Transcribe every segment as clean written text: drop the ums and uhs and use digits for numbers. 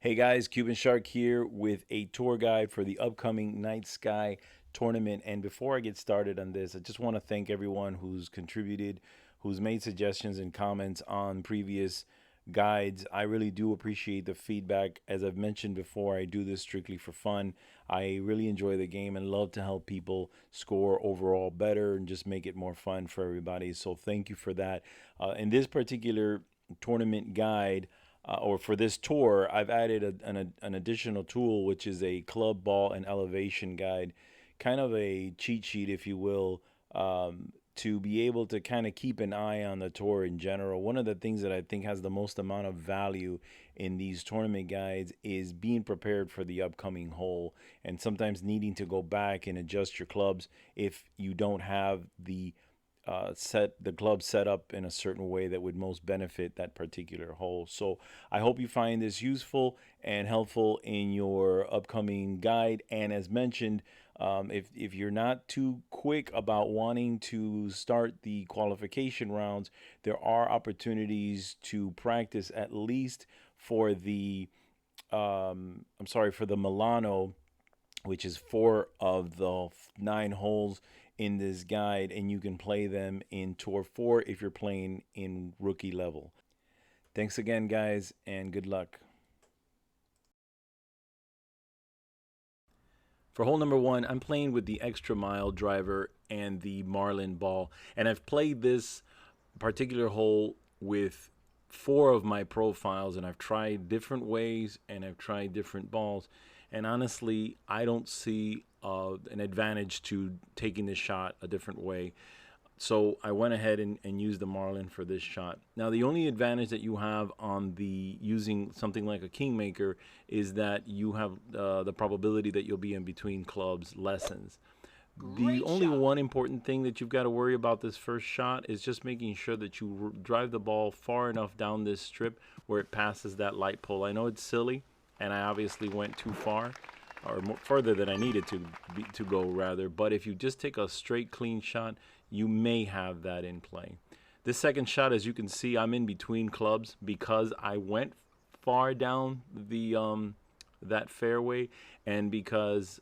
Hey guys, Cuban Shark here with a tour guide for the upcoming Night Sky tournament. And before I get started on this, I just want to thank everyone who's contributed, who's made suggestions and comments on previous guides. I really do appreciate the feedback. As I've mentioned before, I do this strictly for fun. I really enjoy the game and love to help people score overall better and just make it more fun for everybody. So thank you for that. In this particular tournament guide, or for this tour, I've added an additional tool, which is a club ball and elevation guide, kind of a cheat sheet, if you will, to be able to kind of keep an eye on the tour in general. One of the things that I think has the most amount of value in these tournament guides is being prepared for the upcoming hole, and sometimes needing to go back and adjust your clubs if you don't have set the club set up in a certain way that would most benefit that particular hole. So I hope you find this useful and helpful in your upcoming guide. And as mentioned, if you're not too quick about wanting to start the qualification rounds, there are opportunities to practice at least for the for the Milano, which is 4 of the 9 holes in this guide, and you can play them in Tour 4 if you're playing in rookie level. Thanks again, guys, and good luck. For hole number 1, I'm playing with the extra mile driver and the Marlin ball, and I've played this particular hole with 4 of my profiles, and I've tried different ways and I've tried different balls, and honestly I don't see an advantage to taking this shot a different way. So I went ahead and used the Marlin for this shot. Now the only advantage that you have on the using something like a Kingmaker is that you have the probability that you'll be in between clubs lessens. The only one important thing that you've got to worry about this first shot is just making sure that you drive the ball far enough down this strip where it passes that light pole. I know it's silly, and I obviously went too far, or further than I needed to go rather. But if you just take a straight, clean shot, you may have that in play. This second shot, as you can see, I'm in between clubs because I went far down the that fairway, and because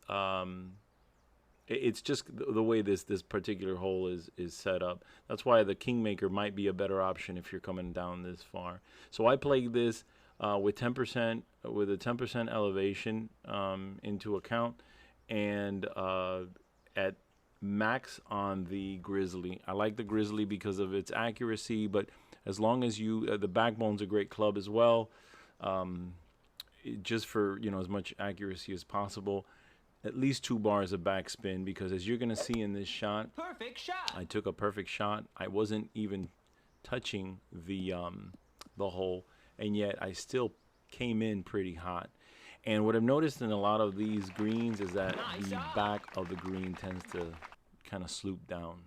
it's just the way this particular hole is set up. That's why the Kingmaker might be a better option if you're coming down this far. So I played this with 10%, with a 10% elevation into account, and at max on the Grizzly. I like the Grizzly because of its accuracy, but as long as you the Backbone's a great club as well, just for as much accuracy as possible. At least 2 bars of backspin, because as you're going to see in this shot, perfect shot. I took a perfect shot. I wasn't even touching the hole, and yet I still came in pretty hot. And what I've noticed in a lot of these greens is that the back of the green tends to kind of sloop down.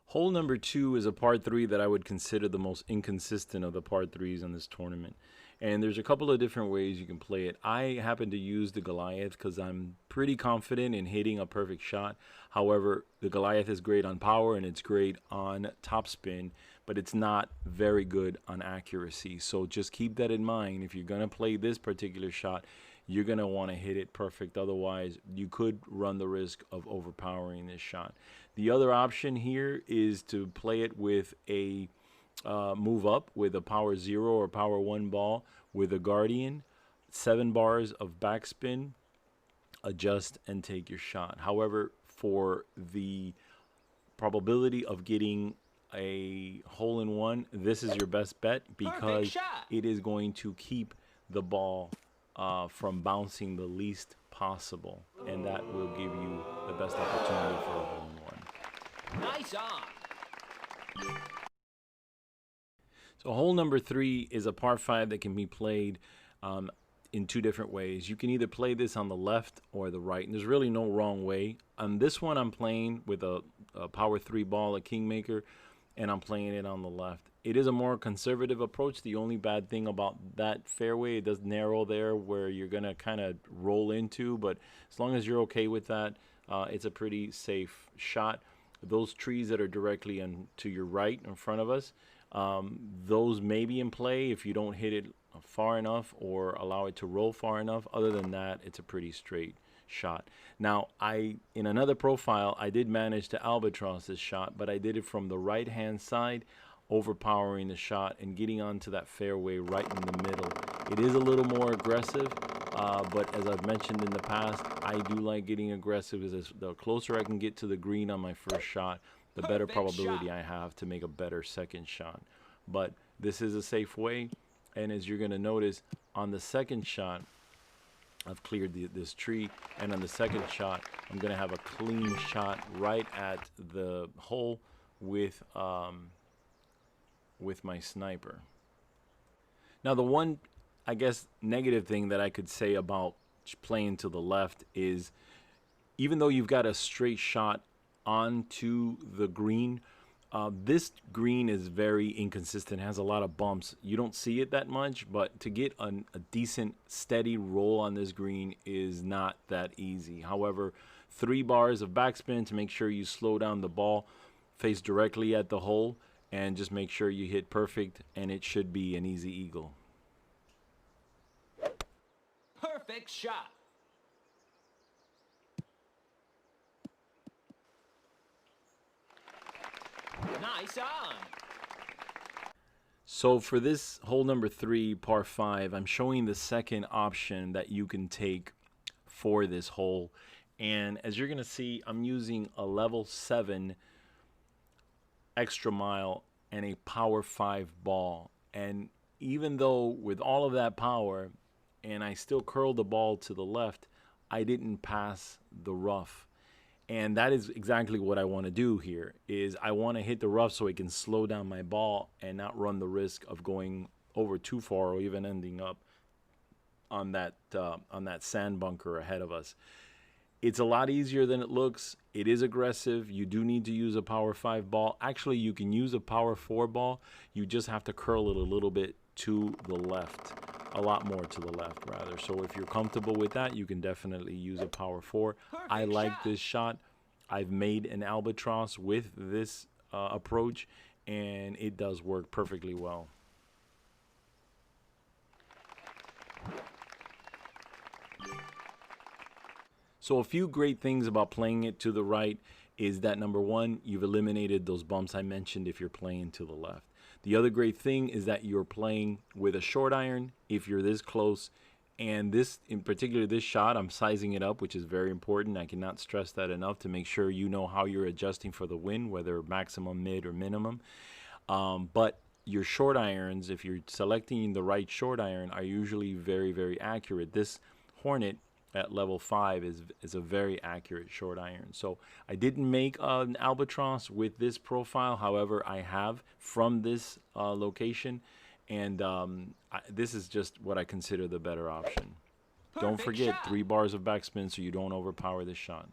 Hole number 2 is a par 3 that I would consider the most inconsistent of the par 3s in this tournament. And there's a couple of different ways you can play it. I happen to use the Goliath because I'm pretty confident in hitting a perfect shot. However, the Goliath is great on power and it's great on topspin, but it's not very good on accuracy. So just keep that in mind. If you're going to play this particular shot, you're going to want to hit it perfect. Otherwise, you could run the risk of overpowering this shot. The other option here is to play it with a move up with a power 0 or power 1 ball with a Guardian, 7 bars of backspin, adjust and take your shot. However, for the probability of getting a hole-in-one, this is your best bet because it is going to keep the ball from bouncing the least possible, and that will give you the best opportunity for a hole-in-one. Nice on. So hole number 3 is a par 5 that can be played in 2 different ways. You can either play this on the left or the right, and there's really no wrong way. On this one, I'm playing with a power 3 ball, a Kingmaker, and I'm playing it on the left. It is a more conservative approach. The only bad thing about that fairway, it does narrow there where you're going to kind of roll into, but as long as you're okay with that, it's a pretty safe shot. Those trees that are directly to your right in front of us, those may be in play if you don't hit it far enough or allow it to roll far enough. Other than that, it's a pretty straight shot. Now, in another profile, I did manage to albatross this shot, but I did it from the right hand side, overpowering the shot and getting onto that fairway right in the middle. It is a little more aggressive, but as I've mentioned in the past, I do like getting aggressive because the closer I can get to the green on my first shot, the better probability I have to make a better second shot. But this is a safe way, and as you're going to notice on the second shot, I've cleared this tree, and on the second shot, I'm going to have a clean shot right at the hole with my sniper. Now, the one, I guess, negative thing that I could say about playing to the left is even though you've got a straight shot onto the green, this green is very inconsistent, has a lot of bumps. You don't see it that much, but to get a decent steady roll on this green is not that easy. However, 3 bars of backspin to make sure you slow down the ball, face directly at the hole, and just make sure you hit perfect, and it should be an easy eagle. Perfect shot. Nice on. So for this hole number 3, par 5, I'm showing the second option that you can take for this hole. And as you're going to see, I'm using a level 7 extra mile and a power 5 ball. And even though with all of that power, and I still curled the ball to the left, I didn't pass the rough. And that is exactly what I want to do here, is I want to hit the rough so it can slow down my ball and not run the risk of going over too far or even ending up on that sand bunker ahead of us. It's a lot easier than it looks. It is aggressive. You do need to use a power 5 ball. Actually, you can use a power 4 ball. You just have to curl it a little bit to the left, a lot more to the left rather. So if you're comfortable with that, you can definitely use a power 4. I like this shot. I've made an albatross with this approach, and it does work perfectly well. So a few great things about playing it to the right is that, number one, you've eliminated those bumps I mentioned if you're playing to the left. The other great thing is that you're playing with a short iron if you're this close. And this, in particular, this shot, I'm sizing it up, which is very important. I cannot stress that enough to make sure you know how you're adjusting for the wind, whether maximum, mid, or minimum. But your short irons, if you're selecting the right short iron, are usually very, very accurate. This Hornet at level 5 is a very accurate short iron. So I didn't make an albatross with this profile. However, I have from this location, and this is just what I consider the better option. Don't forget 3 bars of backspin so you don't overpower this shot.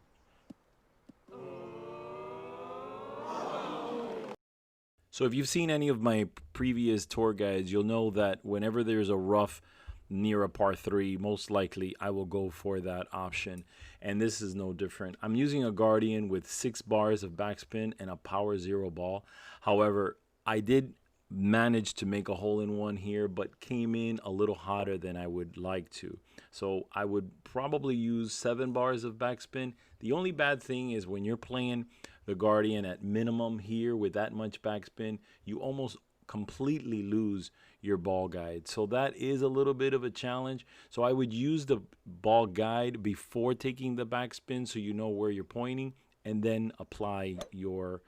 So if you've seen any of my previous tour guides, you'll know that whenever there's a rough near a par 3, most likely I will go for that option, and this is no different. I'm using a Guardian with 6 bars of backspin and a power 0 ball. However, I did manage to make a hole-in-one here, but came in a little hotter than I would like to. So I would probably use 7 bars of backspin. The only bad thing is when you're playing the Guardian at minimum here with that much backspin, you almost completely lose your ball guide. So that is a little bit of a challenge. So I would use the ball guide before taking the backspin so you know where you're pointing, and then apply your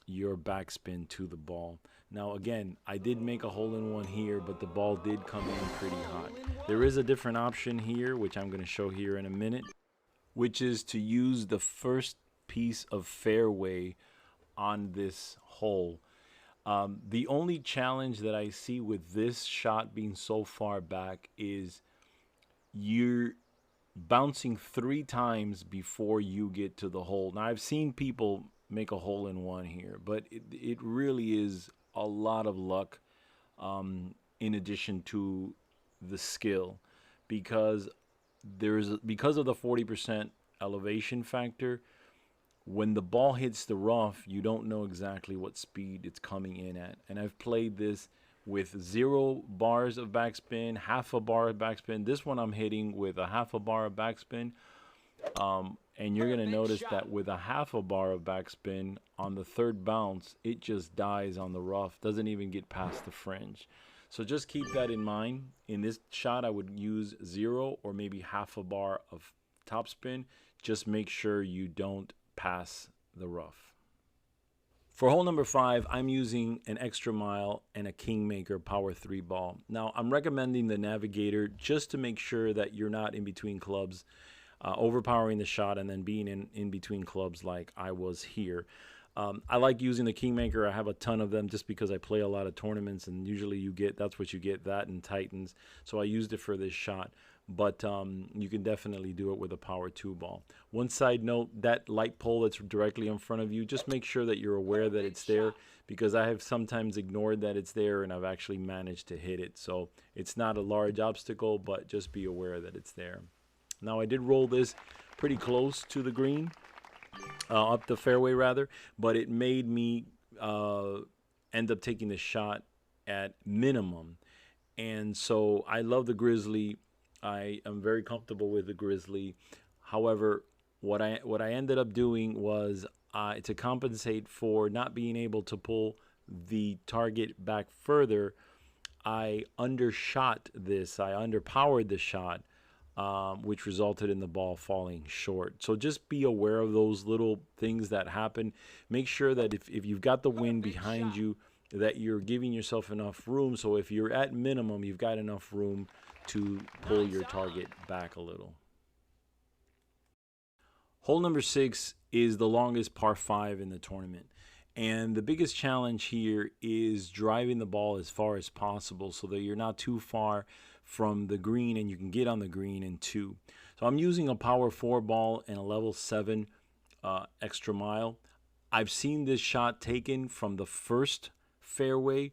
backspin to the ball. Now again, I did make a hole-in-one here, but the ball did come in pretty hot. There is a different option here, which I'm going to show here in a minute, which is to use the first piece of fairway on this hole. The only challenge that I see with this shot being so far back is you're bouncing 3 times before you get to the hole. Now, I've seen people make a hole-in-one here, but it really is a lot of luck in addition to the skill, because because of the 40% elevation factor. When the ball hits the rough, you don't know exactly what speed it's coming in at. And I've played this with 0 bars of backspin, half a bar of backspin. This one I'm hitting with a half a bar of backspin. And you're going to notice that with a half a bar of backspin on the third bounce, it just dies on the rough, doesn't even get past the fringe. So just keep that in mind. In this shot, I would use 0 or maybe half a bar of topspin. Just make sure you don't pass the rough. For hole number 5, I'm using an extra mile and a Kingmaker Power 3 ball. Now, I'm recommending the Navigator just to make sure that you're not in between clubs, overpowering the shot and then being in between clubs like I was here. I like using the Kingmaker. I have a ton of them just because I play a lot of tournaments, and usually that's what you get, that and Titans. So I used it for this shot. But you can definitely do it with a Power 2 ball. One side note, that light pole that's directly in front of you, just make sure that you're aware that it's there, because I have sometimes ignored that it's there and I've actually managed to hit it. So it's not a large obstacle, but just be aware that it's there. Now, I did roll this pretty close to the green, up the fairway rather, but it made me end up taking the shot at minimum. And so I love the Grizzly. I am very comfortable with the Grizzly. However, what I ended up doing was to compensate for not being able to pull the target back further, I undershot this. I underpowered the shot, which resulted in the ball falling short. So just be aware of those little things that happen. Make sure that if you've got the wind behind you, that you're giving yourself enough room. So if you're at minimum, you've got enough room to pull your target back a little. Hole number 6 is the longest par 5 in the tournament. And the biggest challenge here is driving the ball as far as possible so that you're not too far from the green and you can get on the green in 2. So I'm using a Power 4 ball and a level 7 extra mile. I've seen this shot taken from the first fairway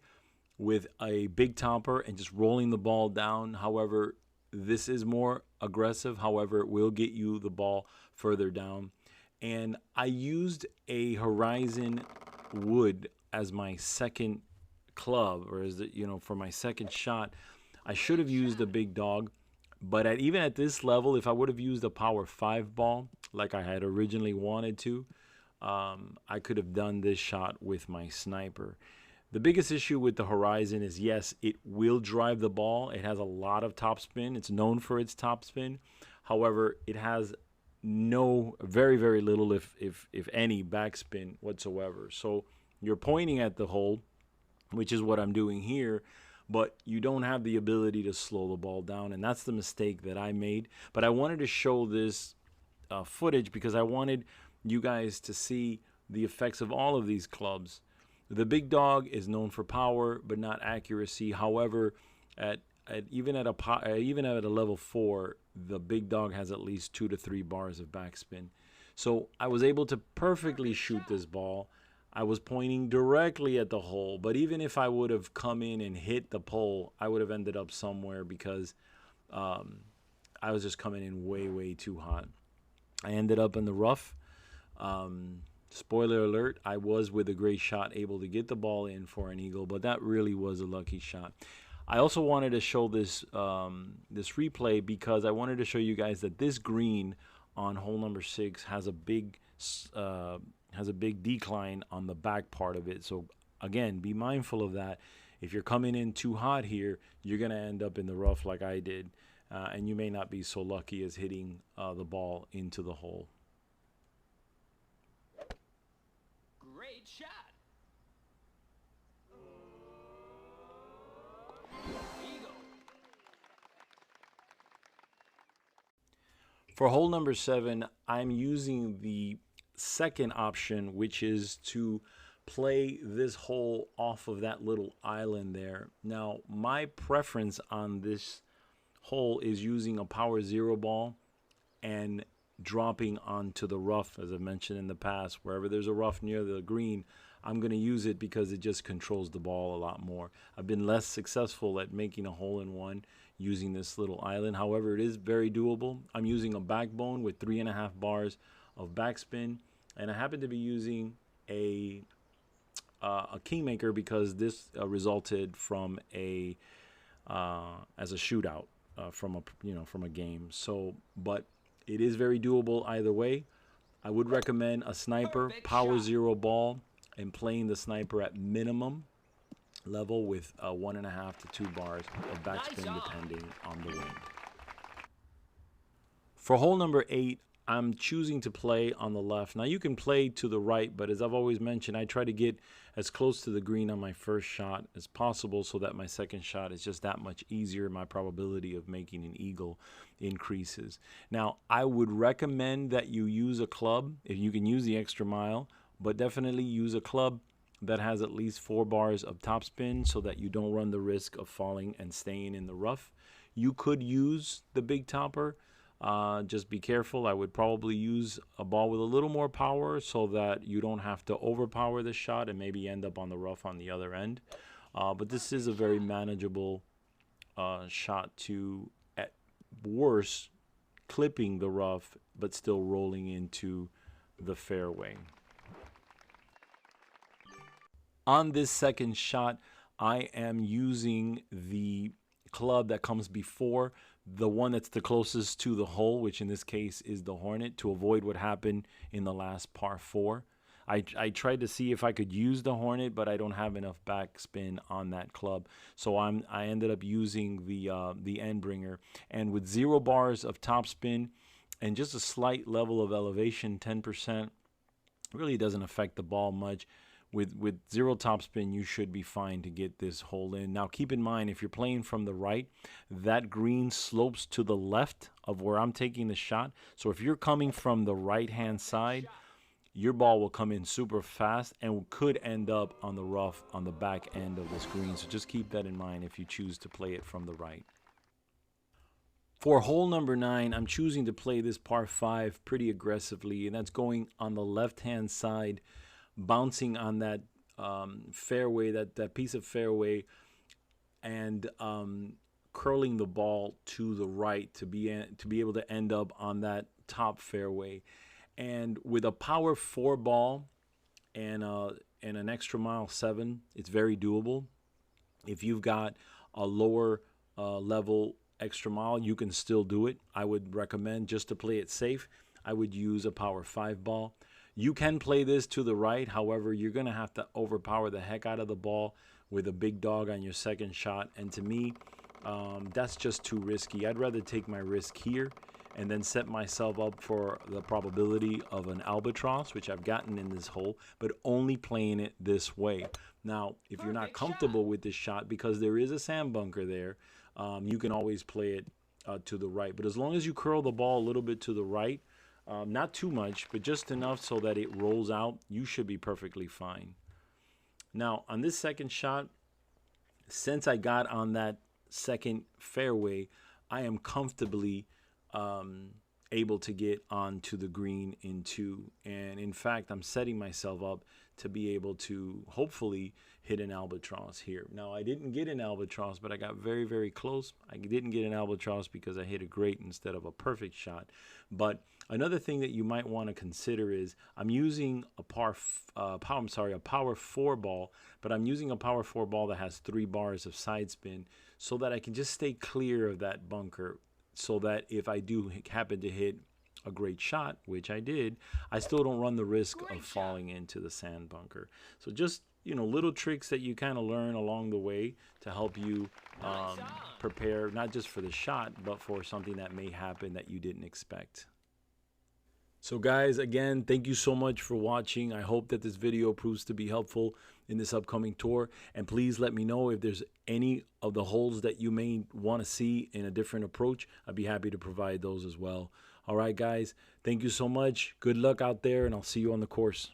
with a big topper and just rolling the ball down. However, this is more aggressive. However, it will get you the ball further down. And I used a Horizon wood as my second club, or as for my second shot. I should have used a big dog, but even at this level, if I would have used a Power 5 ball like I had originally wanted to, I could have done this shot with my sniper. The biggest issue with the Horizon is, yes, it will drive the ball. It has a lot of topspin. It's known for its topspin. However, it has very, very little, if any, backspin whatsoever. So you're pointing at the hole, which is what I'm doing here, but you don't have the ability to slow the ball down, and that's the mistake that I made. But I wanted to show this footage because I wanted you guys to see the effects of all of these clubs. The big dog is known for power but not accuracy. However, even at a level 4, the big dog has at least 2 to 3 bars of backspin. So I was able to perfectly shoot this ball. I was pointing directly at the hole, but even if I would have come in and hit the pole, I would have ended up somewhere because I was just coming in way, way too hot. I ended up in the rough. Spoiler alert, I was, with a great shot, able to get the ball in for an eagle, but that really was a lucky shot. I also wanted to show this this replay because I wanted to show you guys that this green on hole number 6 has a big decline on the back part of it. So again, be mindful of that. If you're coming in too hot here, you're going to end up in the rough like I did, and you may not be so lucky as hitting the ball into the hole. Great shot. Eagle. For hole number 7, I'm using the second option, which is to play this hole off of that little island there. Now, my preference on this hole is using a Power 0 ball and dropping onto the rough. As I've mentioned in the past, wherever there's a rough near the green, I'm going to use it because it just controls the ball a lot more. I've been less successful at making a hole-in-one using this little island. However, it is very doable. I'm using a backbone with 3.5 bars of backspin, and I happen to be using a a kingmaker because this resulted from a as a shootout from a game. So, but it is very doable either way. I would recommend a sniper, Perfect power shot. 0 ball, and playing the sniper at minimum level with 1.5 to 2 bars of backspin Nice on. depending on the wind. For hole number 8, I'm choosing to play on the left. Now you can play to the right, but as I've always mentioned, I try to get as close to the green on my first shot as possible so that my second shot is just that much easier. My probability of making an eagle increases. Now, I would recommend that you use a club if you can use the extra mile, but definitely use a club that has at least 4 bars of topspin so that you don't run the risk of falling and staying in the rough. You could use the big topper. Just be careful. I would probably use a ball with a little more power so that you don't have to overpower the shot and maybe end up on the rough on the other end. But this is a very manageable shot to, at worst, clipping the rough but still rolling into the fairway. On this second shot, I am using the club that comes before the one that's the closest to the hole, which in this case is the Hornet, to avoid what happened in the last par 4. I tried to see if I could use the Hornet, but I don't have enough backspin on that club, so I ended up using the Endbringer, and with 0 bars of topspin and just a slight level of elevation, 10%, really doesn't affect the ball much. With 0 topspin, you should be fine to get this hole in. Now, keep in mind, if you're playing from the right, that green slopes to the left of where I'm taking the shot. So if you're coming from the right-hand side, your ball will come in super fast and could end up on the rough on the back end of this green. So just keep that in mind if you choose to play it from the right. For hole number 9, I'm choosing to play this par 5 pretty aggressively, and that's going on the left-hand side, bouncing on that fairway, that piece of fairway, and curling the ball to the right to be able to end up on that top fairway. And with a power 4 ball and an extra mile 7, it's very doable. If you've got a lower level extra mile, you can still do it. I would recommend, just to play it safe, I would use a power 5 ball. You can play this to the right. However, you're going to have to overpower the heck out of the ball with a big dog on your second shot. And to me, that's just too risky. I'd rather take my risk here and then set myself up for the probability of an albatross, which I've gotten in this hole, but only playing it this way. Now, if you're not comfortable with this shot, because there is a sand bunker there, you can always play it to the right. But as long as you curl the ball a little bit to the right, not too much, but just enough so that it rolls out, you should be perfectly fine. Now, on this second shot, since I got on that second fairway, I am comfortably able to get onto the green in 2. And in fact, I'm setting myself up to be able to hopefully hit an albatross here. Now, I didn't get an albatross, but I got very, very close. I didn't get an albatross because I hit a great instead of a perfect shot. But another thing that you might want to consider is I'm using a power 4 ball, but I'm using a power 4 ball that has 3 bars of side spin so that I can just stay clear of that bunker, so that if I do happen to hit a great shot, which I did, I still don't run the risk of falling into the sand bunker. So just, little tricks that you kind of learn along the way to help you prepare, not just for the shot, but for something that may happen that you didn't expect. So guys, again, thank you so much for watching. I hope that this video proves to be helpful in this upcoming tour. And please let me know if there's any of the holes that you may want to see in a different approach. I'd be happy to provide those as well. All right, guys, thank you so much. Good luck out there, and I'll see you on the course.